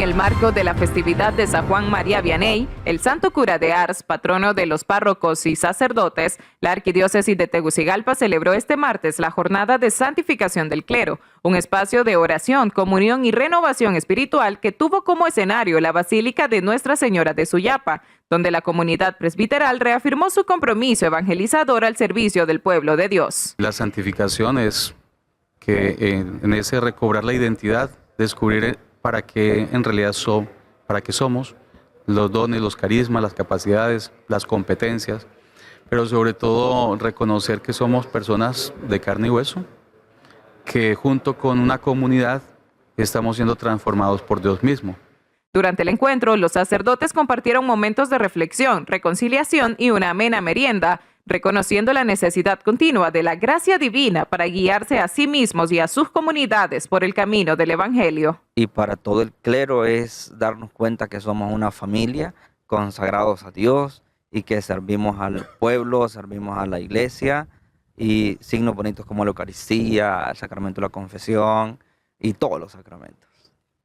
el marco de la festividad de San Juan María Vianney, el santo cura de Ars, patrono de los párrocos y sacerdotes, la Arquidiócesis de Tegucigalpa celebró este martes la jornada de santificación del clero, un espacio de oración, comunión y renovación espiritual que tuvo como escenario la Basílica de Nuestra Señora de Suyapa, donde la comunidad presbiteral reafirmó su compromiso evangelizador al servicio del pueblo de Dios. La santificación es que en ese recobrar la identidad, descubrir para qué en realidad para qué somos, los dones, los carismas, las capacidades, las competencias, pero sobre todo reconocer que somos personas de carne y hueso, que junto con una comunidad estamos siendo transformados por Dios mismo. Durante el encuentro, los sacerdotes compartieron momentos de reflexión, reconciliación y una amena merienda, reconociendo la necesidad continua de la gracia divina para guiarse a sí mismos y a sus comunidades por el camino del Evangelio. Y para todo el clero es darnos cuenta que somos una familia consagrados a Dios y que servimos al pueblo, servimos a la iglesia, y signos bonitos como la Eucaristía, el sacramento de la confesión y todos los sacramentos.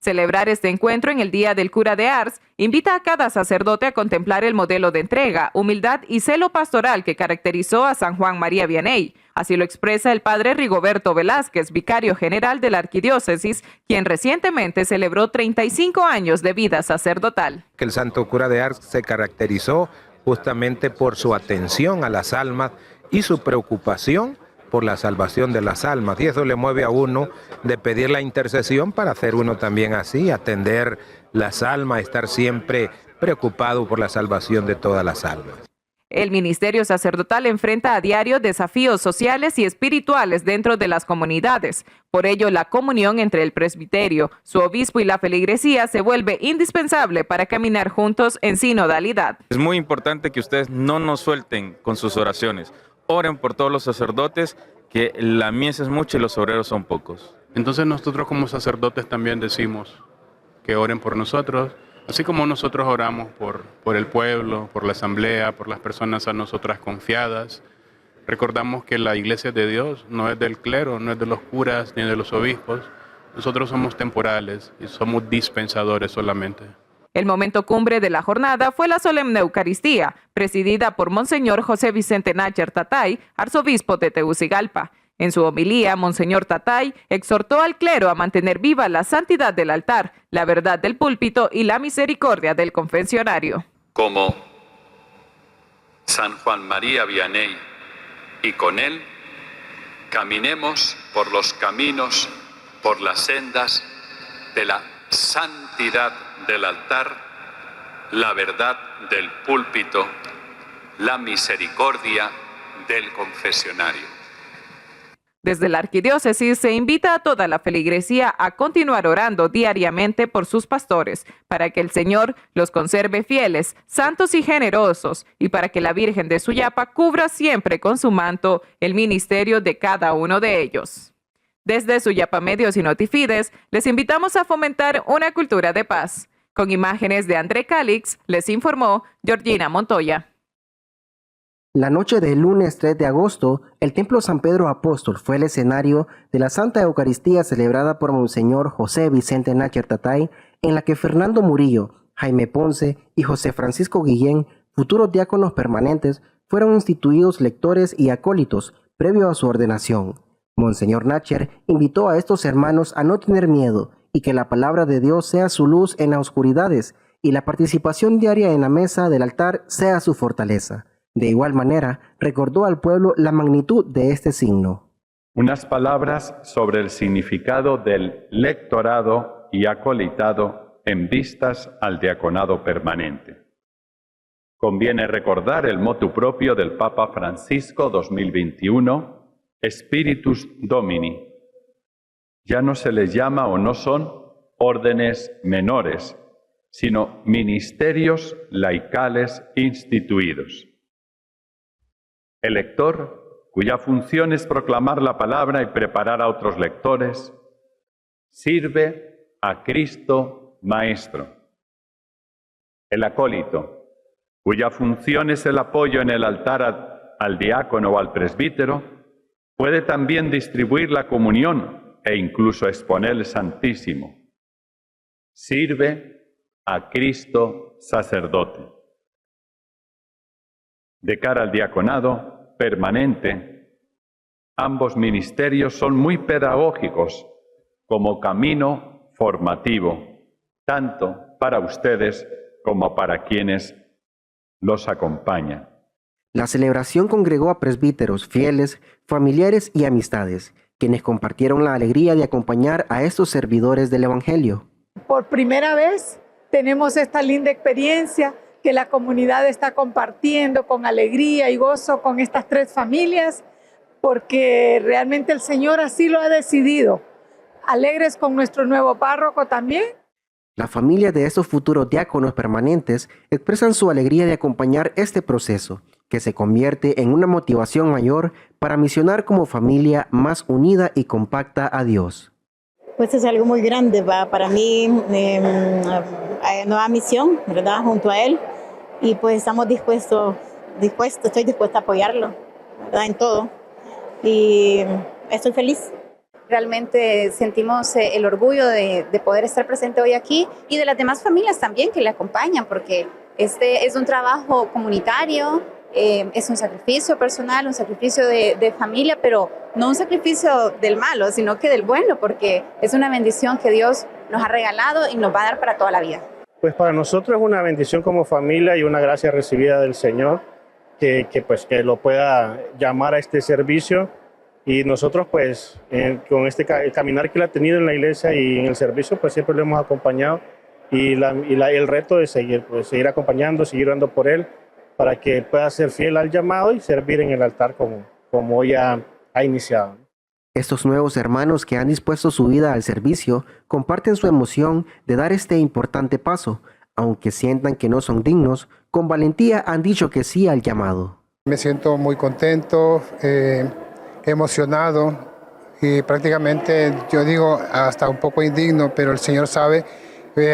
Celebrar este encuentro en el Día del Cura de Ars invita a cada sacerdote a contemplar el modelo de entrega, humildad y celo pastoral que caracterizó a San Juan María Vianney. Así lo expresa el padre Rigoberto Velázquez, vicario general de la Arquidiócesis, quien recientemente celebró 35 años de vida sacerdotal. Que el santo cura de Ars se caracterizó justamente por su atención a las almas y su preocupación por la salvación de las almas, y eso le mueve a uno de pedir la intercesión para hacer uno también así, atender las almas, estar siempre preocupado por la salvación de todas las almas. El ministerio sacerdotal enfrenta a diario desafíos sociales y espirituales dentro de las comunidades. Por ello, la comunión entre el presbiterio, su obispo y la feligresía se vuelve indispensable para caminar juntos en sinodalidad. Es muy importante que ustedes no nos suelten con sus oraciones. Oren por todos los sacerdotes, que la mies es mucha y los obreros son pocos. Entonces nosotros como sacerdotes también decimos que oren por nosotros, así como nosotros oramos por el pueblo, por la asamblea, por las personas a nosotras confiadas. Recordamos que la iglesia es de Dios, no es del clero, no es de los curas ni de los obispos. Nosotros somos temporales y somos dispensadores solamente. El momento cumbre de la jornada fue la solemne Eucaristía, presidida por Monseñor José Vicente Nácher Tatay, arzobispo de Tegucigalpa. En su homilía, Monseñor Tatay exhortó al clero a mantener viva la santidad del altar, la verdad del púlpito y la misericordia del confesionario. Como San Juan María Vianney, y con él caminemos por los caminos, por las sendas de la santidad del altar, la verdad del púlpito, la misericordia del confesionario. Desde la Arquidiócesis se invita a toda la feligresía a continuar orando diariamente por sus pastores, para que el Señor los conserve fieles, santos y generosos, y para que la Virgen de Suyapa cubra siempre con su manto el ministerio de cada uno de ellos. Desde Suyapa Medios y Notifides, les invitamos a fomentar una cultura de paz. Con imágenes de André Calix, les informó Georgina Montoya. La noche del lunes 3 de agosto, el Templo San Pedro Apóstol fue el escenario de la Santa Eucaristía celebrada por Monseñor José Vicente Nácher Tatay, en la que Fernando Murillo, Jaime Ponce y José Francisco Guillén, futuros diáconos permanentes, fueron instituidos lectores y acólitos previo a su ordenación. Monseñor Nácher invitó a estos hermanos a no tener miedo y que la palabra de Dios sea su luz en las oscuridades y la participación diaria en la mesa del altar sea su fortaleza. De igual manera, recordó al pueblo la magnitud de este signo. Unas palabras sobre el significado del lectorado y acolitado en vistas al diaconado permanente. Conviene recordar el motu propio del Papa Francisco 2021, Spiritus Domini. Ya no se les llama o no son órdenes menores, sino ministerios laicales instituidos. El lector, cuya función es proclamar la palabra y preparar a otros lectores, sirve a Cristo Maestro. El acólito, cuya función es el apoyo en el altar al diácono o al presbítero, puede también distribuir la comunión e incluso exponer el Santísimo. sirve a Cristo sacerdote. De cara al diaconado permanente, ambos ministerios son muy pedagógicos como camino formativo, tanto para ustedes como para quienes los acompañan. La celebración congregó a presbíteros, fieles, familiares y amistades, quienes compartieron la alegría de acompañar a estos servidores del Evangelio. Por primera vez tenemos esta linda experiencia que la comunidad está compartiendo con alegría y gozo con estas tres familias, porque realmente el Señor así lo ha decidido. Alegres con nuestro nuevo párroco también. La familia de estos futuros diáconos permanentes expresan su alegría de acompañar este proceso, que se convierte en una motivación mayor para misionar como familia más unida y compacta a Dios. Pues es algo muy grande, para mí, nueva misión, ¿verdad? Junto a él. Y pues estamos estoy dispuesta a apoyarlo, ¿verdad? En todo. Y estoy feliz. Realmente sentimos el orgullo de poder estar presente hoy aquí y de las demás familias también que le acompañan, porque este es un trabajo comunitario, es un sacrificio personal, un sacrificio de familia, pero no un sacrificio del malo, sino que del bueno, porque es una bendición que Dios nos ha regalado y nos va a dar para toda la vida. Pues para nosotros es una bendición como familia y una gracia recibida del Señor que lo pueda llamar a este servicio. Y nosotros pues con el caminar que él ha tenido en la iglesia y en el servicio pues siempre lo hemos acompañado y el reto es seguir acompañando, seguir orando por él para que pueda ser fiel al llamado y servir en el altar como hoy ha iniciado. Estos nuevos hermanos que han dispuesto su vida al servicio comparten su emoción de dar este importante paso, aunque sientan que no son dignos, con valentía han dicho que sí al llamado. Me siento muy contento, emocionado y prácticamente yo digo hasta un poco indigno, pero el Señor sabe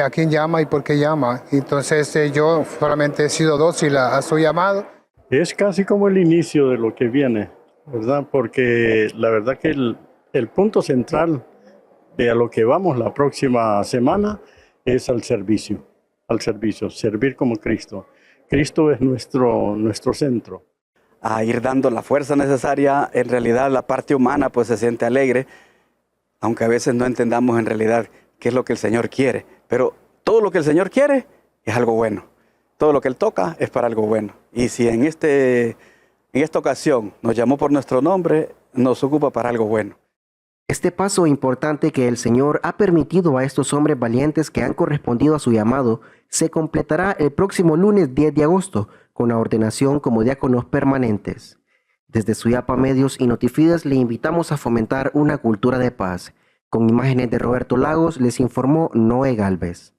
a quién llama y por qué llama. Entonces yo solamente he sido dócil a su llamado. Es casi como el inicio de lo que viene, ¿verdad? Porque la verdad que el punto central de a lo que vamos la próxima semana es al servicio, servir como Cristo. Cristo es nuestro centro. A ir dando la fuerza necesaria, en realidad la parte humana pues se siente alegre, aunque a veces no entendamos en realidad qué es lo que el Señor quiere, pero todo lo que el Señor quiere es algo bueno, todo lo que Él toca es para algo bueno, y si en esta ocasión nos llamó por nuestro nombre, nos ocupa para algo bueno. Este paso importante que el Señor ha permitido a estos hombres valientes que han correspondido a su llamado se completará el próximo lunes 10 de agosto con la ordenación como diáconos permanentes. Desde Suyapa Medios y Notifides le invitamos a fomentar una cultura de paz. Con imágenes de Roberto Lagos les informó Noé Galvez.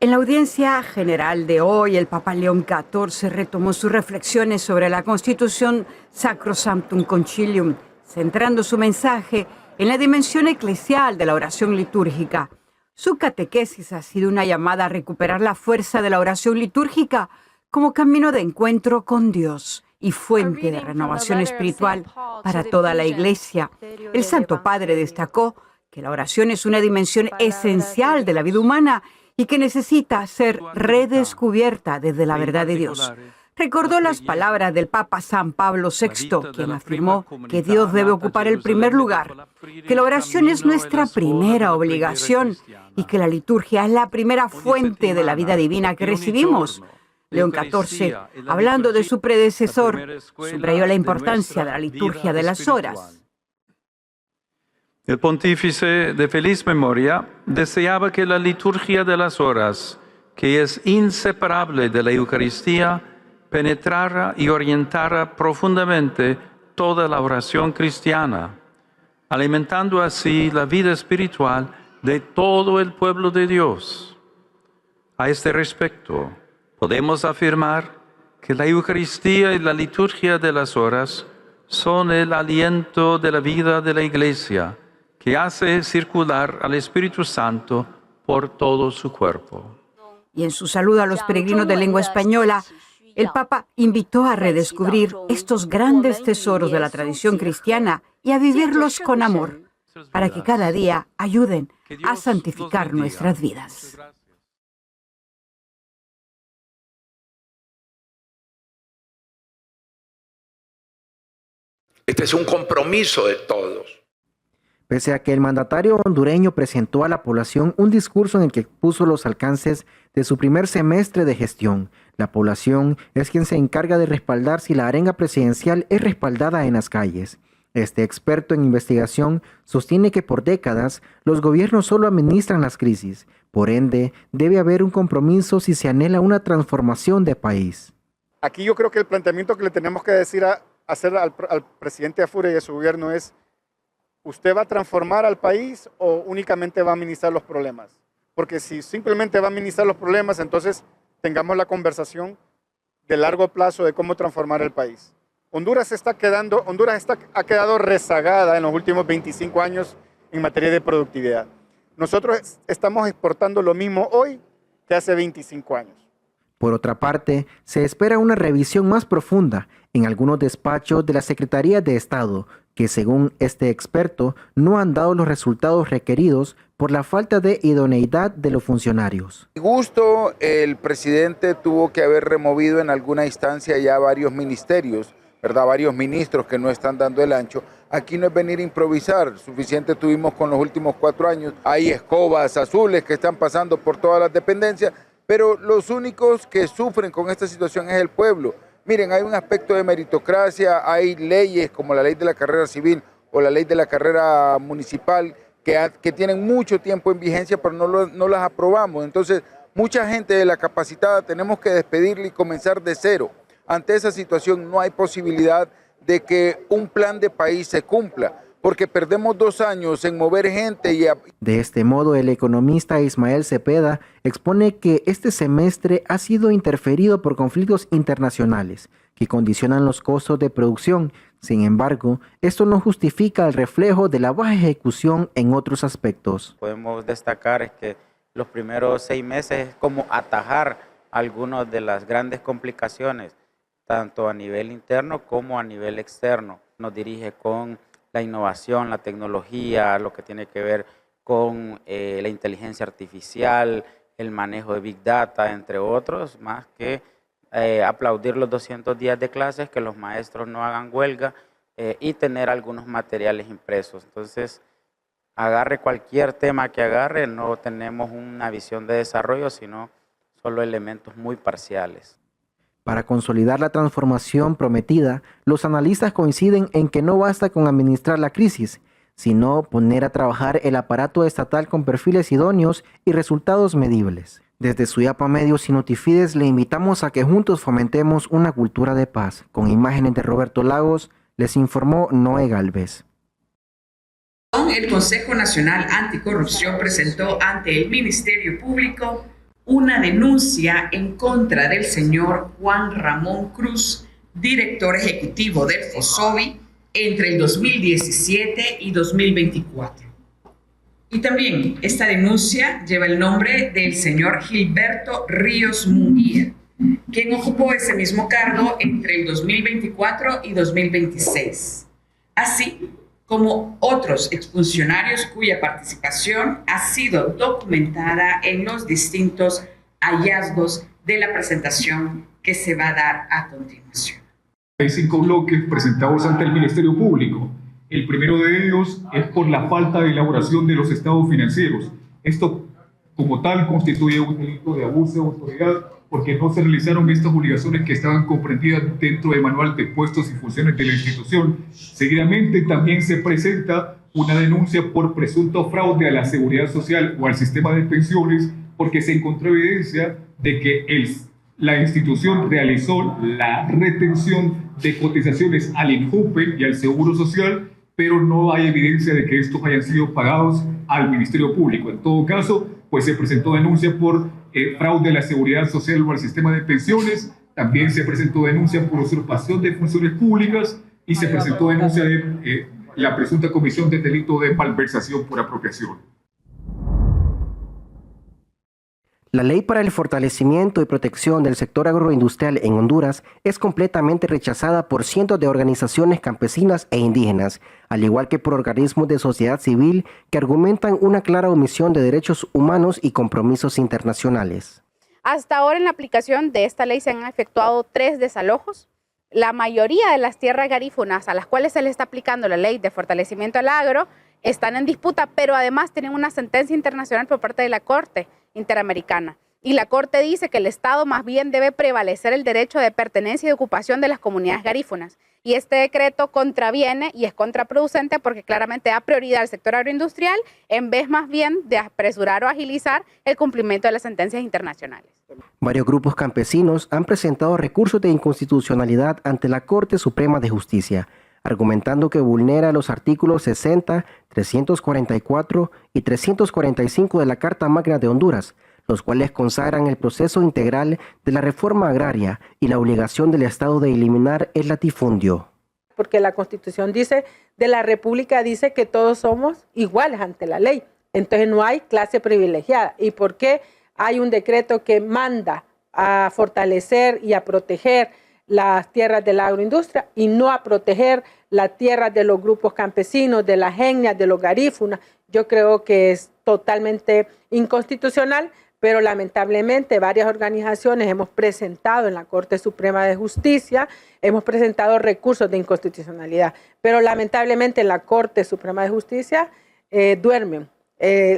En la audiencia general de hoy, el Papa León XIV retomó sus reflexiones sobre la Constitución Sacrosanctum Concilium, centrando su mensaje en la dimensión eclesial de la oración litúrgica. Su catequesis ha sido una llamada a recuperar la fuerza de la oración litúrgica como camino de encuentro con Dios y fuente de renovación espiritual para toda la Iglesia. El Santo Padre destacó que la oración es una dimensión esencial de la vida humana y que necesita ser redescubierta desde la verdad de Dios. Recordó las palabras del Papa San Pablo VI, quien afirmó que Dios debe ocupar el primer lugar, que la oración es nuestra primera obligación y que la liturgia es la primera fuente de la vida divina que recibimos. León XIV, hablando de su predecesor, subrayó la importancia de la liturgia de las horas. El pontífice de feliz memoria deseaba que la liturgia de las horas, que es inseparable de la Eucaristía, penetrara y orientara profundamente toda la oración cristiana, alimentando así la vida espiritual de todo el pueblo de Dios. A este respecto, podemos afirmar que la Eucaristía y la liturgia de las horas son el aliento de la vida de la Iglesia, que hace circular al Espíritu Santo por todo su cuerpo. Y en su saludo a los peregrinos de lengua española, el Papa invitó a redescubrir estos grandes tesoros de la tradición cristiana y a vivirlos con amor. para que cada día ayuden a santificar nuestras vidas. Este es un compromiso de todos. Pese a que el mandatario hondureño presentó a la población un discurso en el que expuso los alcances de su primer semestre de gestión, la población es quien se encarga de respaldar si la arenga presidencial es respaldada en las calles. Este experto en investigación sostiene que por décadas los gobiernos solo administran las crisis. Por ende, debe haber un compromiso si se anhela una transformación de país. Aquí yo creo que el planteamiento que le tenemos que hacer al presidente Afure y a su gobierno es: ¿usted va a transformar al país o únicamente va a administrar los problemas? Porque si simplemente va a administrar los problemas, entonces tengamos la conversación de largo plazo de cómo transformar el país. Honduras ha quedado rezagada en los últimos 25 años en materia de productividad. Nosotros estamos exportando lo mismo hoy que hace 25 años. Por otra parte, se espera una revisión más profunda en algunos despachos de la Secretaría de Estado, que según este experto no han dado los resultados requeridos por la falta de idoneidad de los funcionarios. A mi gusto, el presidente tuvo que haber removido en alguna instancia ya varios ministerios, ¿verdad? Varios ministros que no están dando el ancho. Aquí no es venir a improvisar, suficiente tuvimos con los últimos 4 años. Hay escobas azules que están pasando por todas las dependencias, pero los únicos que sufren con esta situación es el pueblo. Miren, hay un aspecto de meritocracia, hay leyes como la ley de la carrera civil o la ley de la carrera municipal que tienen mucho tiempo en vigencia, pero no las aprobamos. Entonces, mucha gente de la capacitada tenemos que despedirla y comenzar de cero. Ante esa situación no hay posibilidad de que un plan de país se cumpla, porque perdemos 2 años en mover gente. De este modo, el economista Ismael Cepeda expone que este semestre ha sido interferido por conflictos internacionales que condicionan los costos de producción. Sin embargo, esto no justifica el reflejo de la baja ejecución en otros aspectos. Podemos destacar es que los primeros 6 meses es como atajar algunas de las grandes complicaciones, tanto a nivel interno como a nivel externo. Nos dirige con la innovación, la tecnología, lo que tiene que ver con la inteligencia artificial, el manejo de Big Data, entre otros, más que aplaudir los 200 días de clases, que los maestros no hagan huelga y tener algunos materiales impresos. Entonces, agarre cualquier tema que agarre, no tenemos una visión de desarrollo, sino solo elementos muy parciales. Para consolidar la transformación prometida, los analistas coinciden en que no basta con administrar la crisis, sino poner a trabajar el aparato estatal con perfiles idóneos y resultados medibles. Desde Suyapa Medios y Notifides le invitamos a que juntos fomentemos una cultura de paz. Con imágenes de Roberto Lagos, les informó Noé Galvez. El Consejo Nacional Anticorrupción presentó ante el Ministerio Público una denuncia en contra del señor Juan Ramón Cruz, director ejecutivo del FOSOBI, entre el 2017 y 2024. Y también esta denuncia lleva el nombre del señor Gilberto Ríos Munguía, quien ocupó ese mismo cargo entre el 2024 y 2026, así como otros exfuncionarios cuya participación ha sido documentada en los distintos hallazgos de la presentación que se va a dar a continuación. Hay 5 bloques presentados ante el Ministerio Público. El primero de ellos es por la falta de elaboración de los estados financieros. Esto, como tal, constituye un delito de abuso de autoridad porque no se realizaron estas obligaciones que estaban comprendidas dentro del manual de puestos y funciones de la institución. Seguidamente también se presenta una denuncia por presunto fraude a la seguridad social o al sistema de pensiones porque se encontró evidencia de que la institución realizó la retención de cotizaciones al INJUPE y al Seguro Social, pero no hay evidencia de que estos hayan sido pagados al Ministerio Público. En todo caso, pues se presentó denuncia por fraude a la seguridad social o al sistema de pensiones, también se presentó denuncia por usurpación de funciones públicas y se presentó denuncia de la presunta comisión de delito de malversación por apropiación. La ley para el fortalecimiento y protección del sector agroindustrial en Honduras es completamente rechazada por cientos de organizaciones campesinas e indígenas, al igual que por organismos de sociedad civil que argumentan una clara omisión de derechos humanos y compromisos internacionales. Hasta ahora en la aplicación de esta ley se han efectuado 3 desalojos. La mayoría de las tierras garífunas a las cuales se le está aplicando la ley de fortalecimiento al agro están en disputa, pero además tienen una sentencia internacional por parte de la Corte Interamericana. Y la Corte dice que el Estado más bien debe prevalecer el derecho de pertenencia y de ocupación de las comunidades garífunas. Y este decreto contraviene y es contraproducente porque claramente da prioridad al sector agroindustrial en vez más bien de apresurar o agilizar el cumplimiento de las sentencias internacionales. Varios grupos campesinos han presentado recursos de inconstitucionalidad ante la Corte Suprema de Justicia, argumentando que vulnera los artículos 60, 344 y 345 de la Carta Magna de Honduras, los cuales consagran el proceso integral de la reforma agraria y la obligación del Estado de eliminar el latifundio. Porque la Constitución de la República dice que todos somos iguales ante la ley, entonces no hay clase privilegiada. ¿Y por qué hay un decreto que manda a fortalecer y a proteger las tierras de la agroindustria y no a proteger las tierras de los grupos campesinos, de las etnias, de los garífunas? Yo creo que es totalmente inconstitucional, pero lamentablemente varias organizaciones hemos presentado en la Corte Suprema de Justicia, hemos presentado recursos de inconstitucionalidad, pero lamentablemente en la Corte Suprema de Justicia duermen.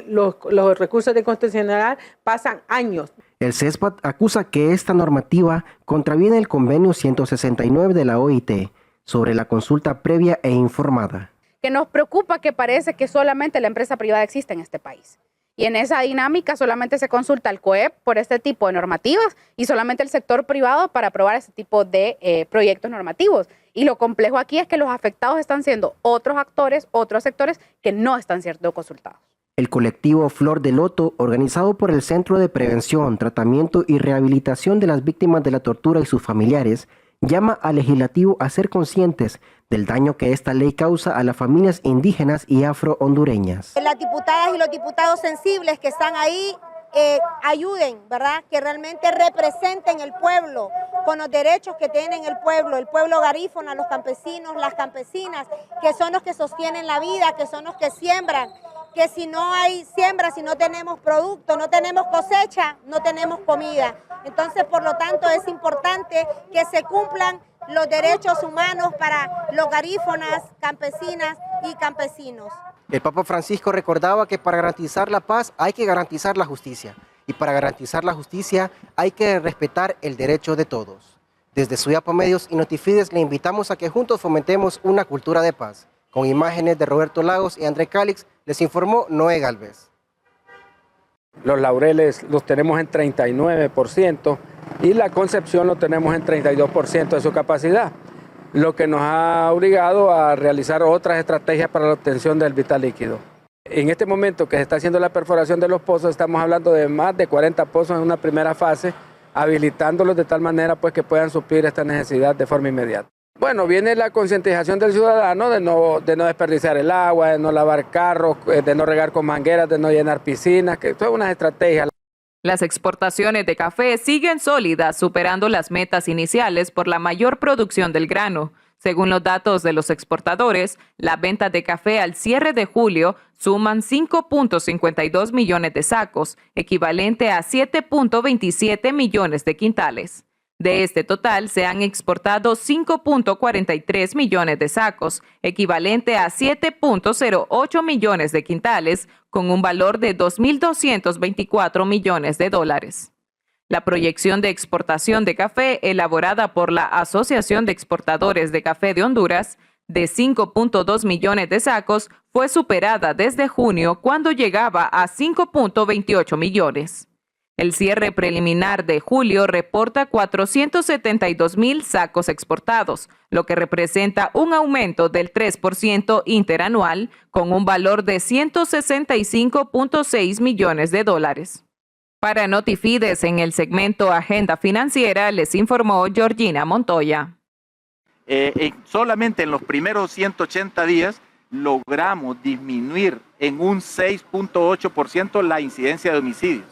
Los recursos de inconstitucionalidad pasan años. El CESPAT acusa que esta normativa contraviene el convenio 169 de la OIT sobre la consulta previa e informada. Que nos preocupa que parece que solamente la empresa privada existe en este país. Y en esa dinámica solamente se consulta al COEP por este tipo de normativas y solamente el sector privado para aprobar este tipo de proyectos normativos. Y lo complejo aquí es que los afectados están siendo otros actores, otros sectores que no están siendo consultados. El colectivo Flor de Loto, organizado por el Centro de Prevención, Tratamiento y Rehabilitación de las Víctimas de la Tortura y sus familiares, llama al legislativo a ser conscientes del daño que esta ley causa a las familias indígenas y afro-hondureñas. Las diputadas y los diputados sensibles que están ahí ayuden, ¿verdad? Que realmente representen el pueblo con los derechos que tiene el pueblo garífuna, los campesinos, las campesinas, que son los que sostienen la vida, que son los que siembran, que si no hay siembra, si no tenemos producto, no tenemos cosecha, no tenemos comida. Entonces, por lo tanto, es importante que se cumplan los derechos humanos para los garífunas, campesinas y campesinos. El Papa Francisco recordaba que para garantizar la paz hay que garantizar la justicia. Y para garantizar la justicia hay que respetar el derecho de todos. Desde Suyapa Medios y Notifides le invitamos a que juntos fomentemos una cultura de paz. Con imágenes de Roberto Lagos y André Cálix, les informó Noé Galvez. Los Laureles los tenemos en 39% y la Concepción lo tenemos en 32% de su capacidad, lo que nos ha obligado a realizar otras estrategias para la obtención del vital líquido. En este momento que se está haciendo la perforación de los pozos, estamos hablando de más de 40 pozos en una primera fase, habilitándolos de tal manera pues, que puedan suplir esta necesidad de forma inmediata. Bueno, viene la concientización del ciudadano de no desperdiciar el agua, de no lavar carros, de no regar con mangueras, de no llenar piscinas, que todas unas estrategias. Las exportaciones de café siguen sólidas, superando las metas iniciales por la mayor producción del grano. Según los datos de los exportadores, las ventas de café al cierre de julio suman 5.52 millones de sacos, equivalente a 7.27 millones de quintales. De este total, se han exportado 5.43 millones de sacos, equivalente a 7.08 millones de quintales, con un valor de 2.224 millones de dólares. La proyección de exportación de café, elaborada por la Asociación de Exportadores de Café de Honduras, de 5.2 millones de sacos, fue superada desde junio, cuando llegaba a 5.28 millones. El cierre preliminar de julio reporta 472,000 sacos exportados, lo que representa un aumento del 3% interanual, con un valor de 165.6 millones de dólares. Para Notifides, en el segmento Agenda Financiera, les informó Georgina Montoya. Solamente en los primeros 180 días logramos disminuir en un 6.8% la incidencia de homicidios.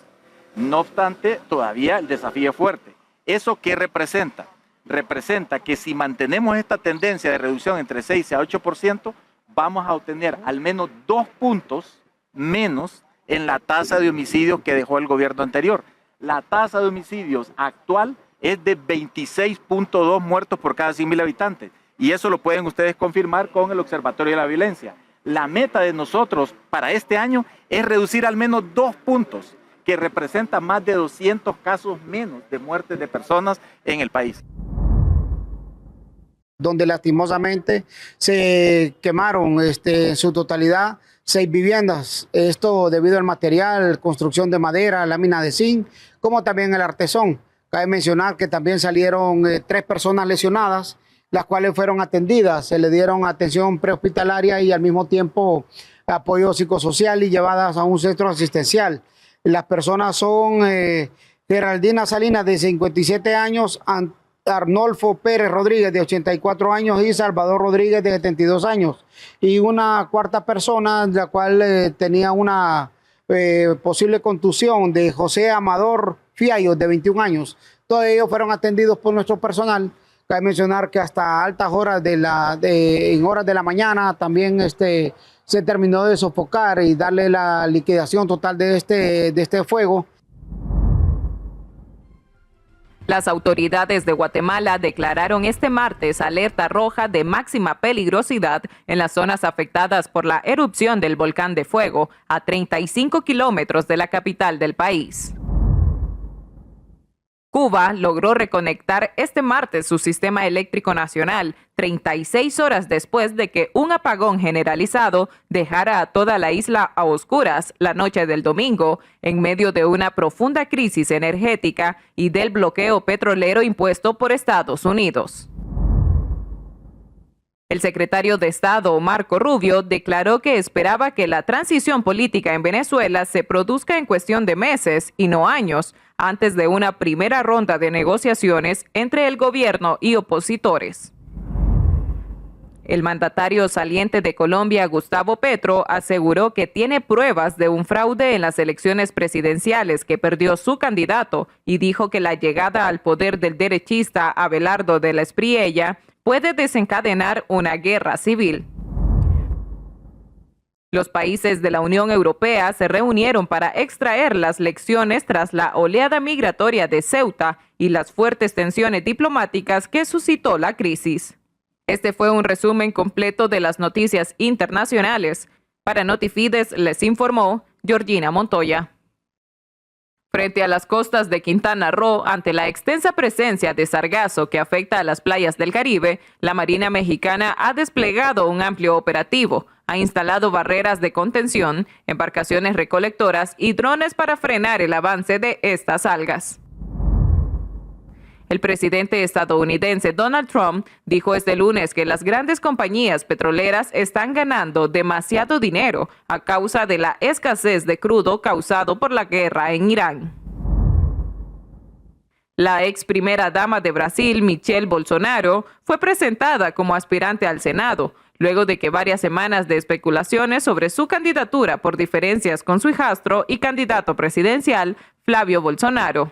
No obstante, todavía el desafío es fuerte. ¿Eso qué representa? Representa que si mantenemos esta tendencia de reducción entre 6 a 8%, vamos a obtener al menos 2 puntos menos en la tasa de homicidios que dejó el gobierno anterior. La tasa de homicidios actual es de 26.2 muertos por cada 100.000 habitantes. Y eso lo pueden ustedes confirmar con el Observatorio de la Violencia. La meta de nosotros para este año es reducir al menos 2 puntos, que representa más de 200 casos menos de muertes de personas en el país. Donde lastimosamente se quemaron en su totalidad 6 viviendas. Esto debido al material, construcción de madera, lámina de zinc, como también el artesón. Cabe mencionar que también salieron 3 personas lesionadas, las cuales fueron atendidas, se le dieron atención prehospitalaria y al mismo tiempo apoyo psicosocial y llevadas a un centro asistencial. Las personas son Geraldina Salinas, de 57 años, Arnolfo Pérez Rodríguez, de 84 años, y Salvador Rodríguez, de 72 años. Y una cuarta persona, la cual tenía una posible contusión, de José Amador Fiallo, de 21 años. Todos ellos fueron atendidos por nuestro personal. Cabe mencionar que hasta altas horas en horas de la mañana también se terminó de sofocar y darle la liquidación total de este fuego. Las autoridades de Guatemala declararon este martes alerta roja de máxima peligrosidad en las zonas afectadas por la erupción del volcán de fuego, a 35 kilómetros de la capital del país. Cuba logró reconectar este martes su sistema eléctrico nacional, 36 horas después de que un apagón generalizado dejara a toda la isla a oscuras la noche del domingo, en medio de una profunda crisis energética y del bloqueo petrolero impuesto por Estados Unidos. El secretario de Estado, Marco Rubio, declaró que esperaba que la transición política en Venezuela se produzca en cuestión de meses y no años, antes de una primera ronda de negociaciones entre el gobierno y opositores. El mandatario saliente de Colombia, Gustavo Petro, aseguró que tiene pruebas de un fraude en las elecciones presidenciales que perdió su candidato y dijo que la llegada al poder del derechista Abelardo de la Espriella puede desencadenar una guerra civil. Los países de la Unión Europea se reunieron para extraer las lecciones tras la oleada migratoria de Ceuta y las fuertes tensiones diplomáticas que suscitó la crisis. Este fue un resumen completo de las noticias internacionales. Para Notifides les informó Georgina Montoya. Frente a las costas de Quintana Roo, ante la extensa presencia de sargazo que afecta a las playas del Caribe, la Marina Mexicana ha desplegado un amplio operativo, ha instalado barreras de contención, embarcaciones recolectoras y drones para frenar el avance de estas algas. El presidente estadounidense Donald Trump dijo este lunes que las grandes compañías petroleras están ganando demasiado dinero a causa de la escasez de crudo causado por la guerra en Irán. La ex primera dama de Brasil, Michelle Bolsonaro, fue presentada como aspirante al Senado, luego de que varias semanas de especulaciones sobre su candidatura por diferencias con su hijastro y candidato presidencial, Flavio Bolsonaro.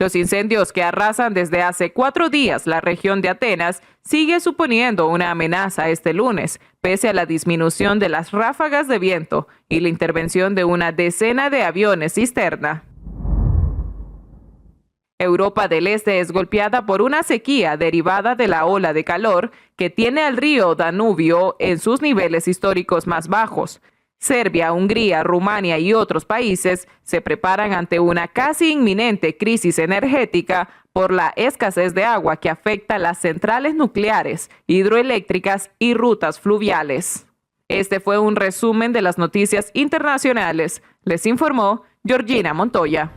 Los incendios que arrasan desde hace 4 días la región de Atenas sigue suponiendo una amenaza este lunes, pese a la disminución de las ráfagas de viento y la intervención de una decena de aviones cisterna. Europa del Este es golpeada por una sequía derivada de la ola de calor que tiene al río Danubio en sus niveles históricos más bajos. Serbia, Hungría, Rumania y otros países se preparan ante una casi inminente crisis energética por la escasez de agua que afecta las centrales nucleares, hidroeléctricas y rutas fluviales. Este fue un resumen de las noticias internacionales. Les informó Georgina Montoya.